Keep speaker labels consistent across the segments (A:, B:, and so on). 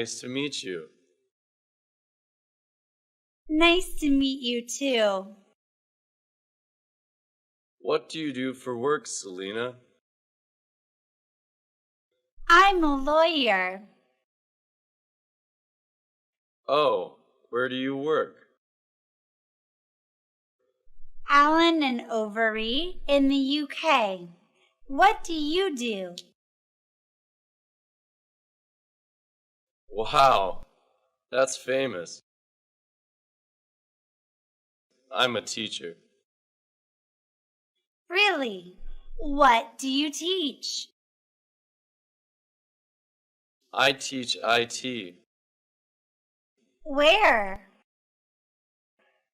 A: nice to meet you.
B: Nice to meet you too.
A: What do you do for work, Selena?
B: I'm a lawyer.
A: Oh, where do you work?
B: Allen and Overy in the UK. What do you do?
A: Wow, that's famous. I'm a teacher.
B: Really? What do you teach?
A: I teach IT
B: Where?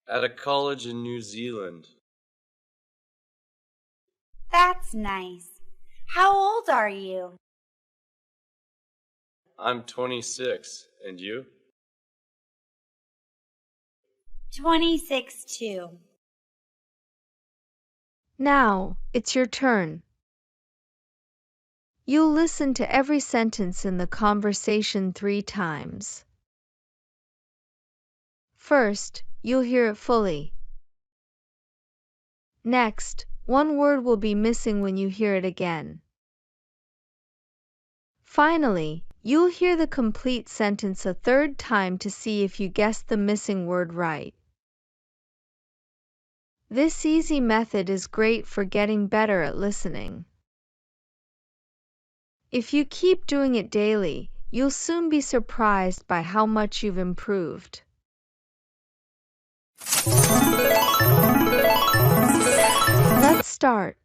A: at a college in New Zealand.
B: That's nice. How old are you?
A: I'm 26, and you?
B: 26 too.
C: Now, it's your turn. You'll listen to every sentence in the conversation 3 times. First, you'll hear it fully. Next, one word will be missing when you hear it again. Finally, you'll hear the complete sentence a 3rd time to see if you guessed the missing word right. This easy method is great for getting better at listening. If you keep doing it daily, you'll soon be surprised by how much you've improved. Let's start.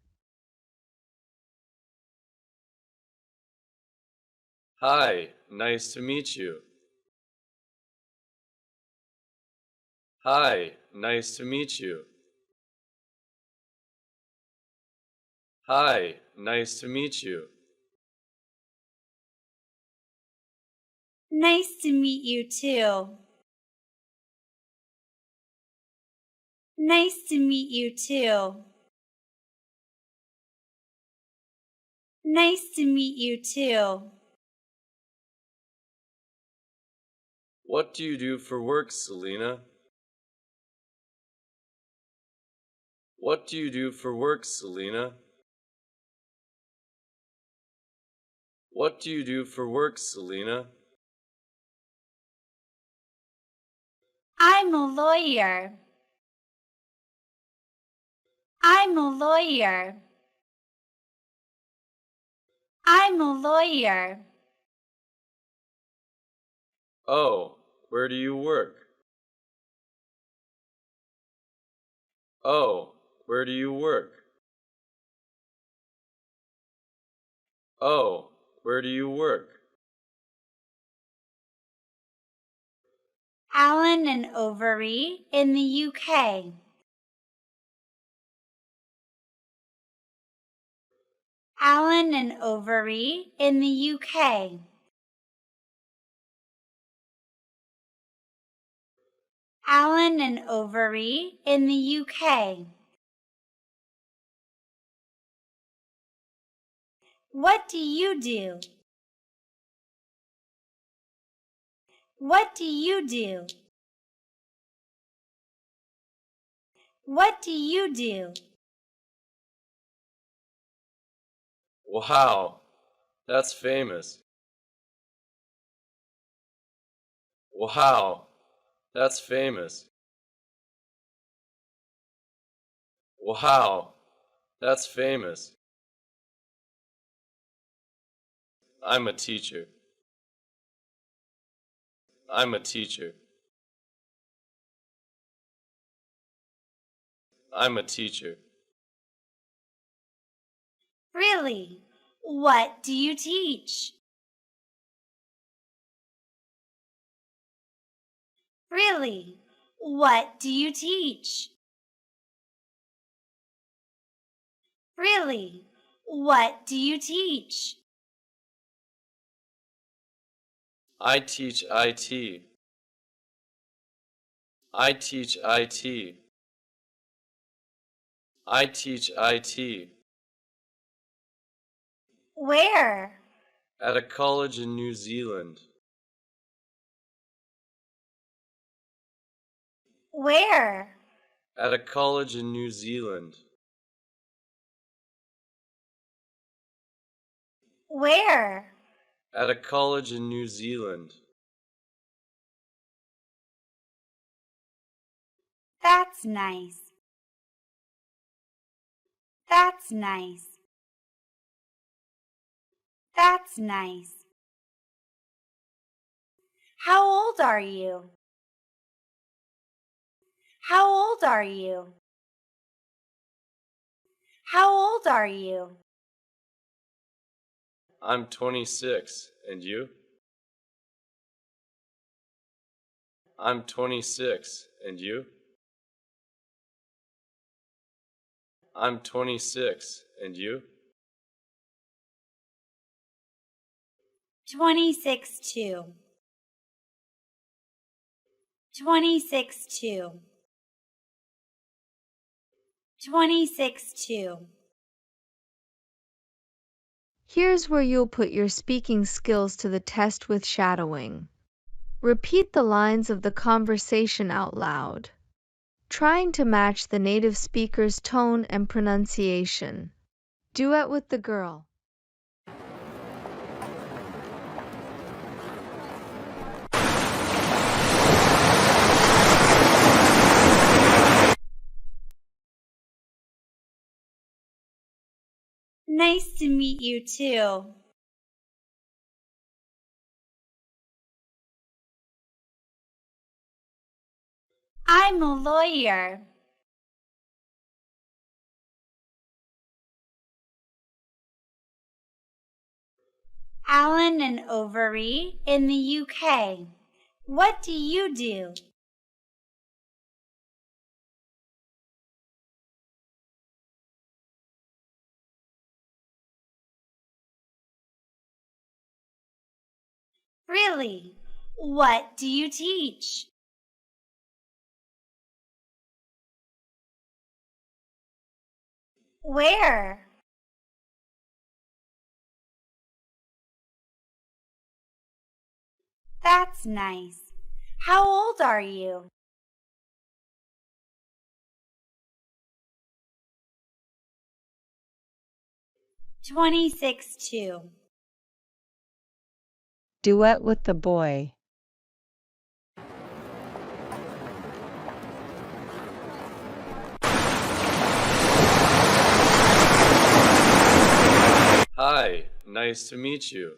A: Hi, nice to meet you. Hi, nice to meet you. Hi, nice to meet you.
B: Nice to meet you too. Nice to meet you too. Nice to meet you too.
A: What do you do for work, Selena? What do you do for work, Selena? What do you do for work, Selena?
B: I'm a lawyer. I'm a lawyer. I'm a lawyer.
A: Oh, where do you work? Oh, where do you work? Oh, where do you work?
B: Allen and Overy in the UK. Allen and Overy in the UK. Allen and Overy in the UK. What do you do? What do you do? What do you do?
A: Wow, that's famous. Wow, that's famous. Wow, that's famous. I'm a teacher. I'm a teacher. I'm a teacher.
B: Really? What do you teach? Really? What do you teach? Really? What do you teach?
A: I teach IT. I teach IT. I teach IT
B: Where?
A: at a college in New Zealand.
B: Where?
A: At a college in New Zealand.
B: Where?
A: At a college in New Zealand.
B: That's nice. That's nice. That's nice. How old are you? How old are you? How old are you?
A: I'm 26, and you? I'm 26, and you? I'm 26, and you?
B: 26 2. 26 2. 26 2.
C: Here's where you'll put your speaking skills to the test with shadowing. Repeat the lines of the conversation out loud, trying to match the native speaker's tone and pronunciation. Duet with the girl.
B: Nice to meet you too. I'm a lawyer. Allen and Overy in the UK. What do you do? Really? What do you teach? Where? That's nice. How old are you? "26 2.
D: Duet with the boy.
A: Hi, nice to meet you.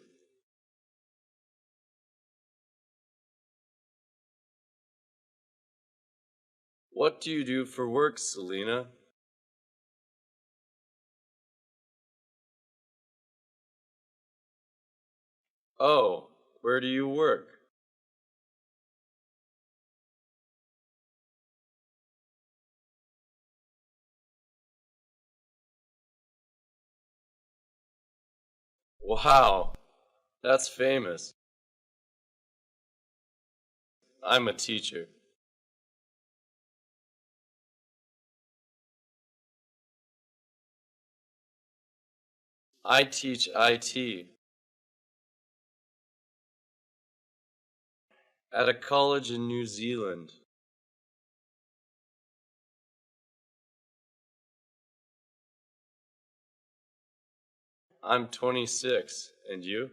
A: What do you do for work, Selena? Oh, where do you work? Wow, that's famous. I'm a teacher. I teach IT at a college in New Zealand. I'm 26, and you?